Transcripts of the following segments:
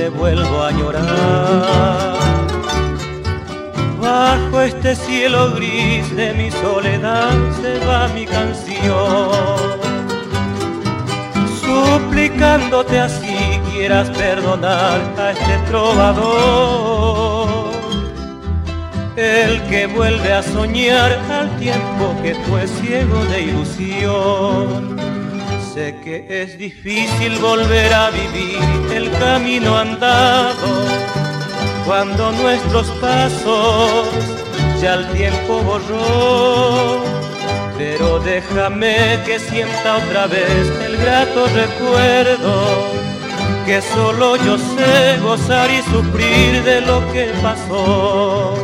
te vuelvo a llorar. Bajo este cielo gris de mi soledad se va mi canción, suplicándote así quieras perdonar a este trovador, el que vuelve a soñar al tiempo que fue ciego de ilusión. Sé que es difícil volver a vivir el camino andado, cuando nuestros pasos ya el tiempo borró, pero déjame que sienta otra vez el grato recuerdo, que solo yo sé gozar y sufrir de lo que pasó.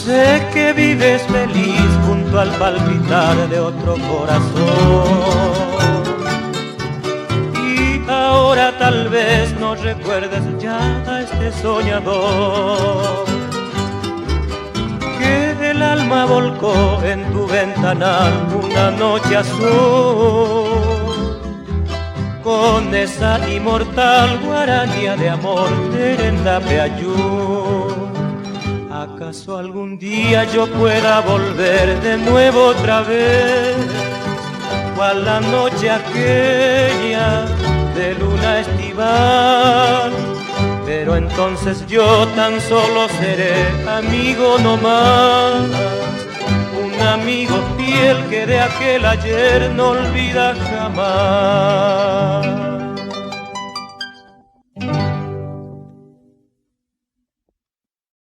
Sé que vives feliz junto al palpitar de otro corazón, y ahora tal vez no recuerdes ya a este soñador, que el alma volcó en tu ventanal una noche azul, con esa inmortal guaranía de amor de Rendapeayú. ¿Acaso algún día yo pueda volver de nuevo otra vez, cual la noche aquella de luna estival? Pero entonces yo tan solo seré amigo nomás, un amigo fiel que de aquel ayer no olvida jamás.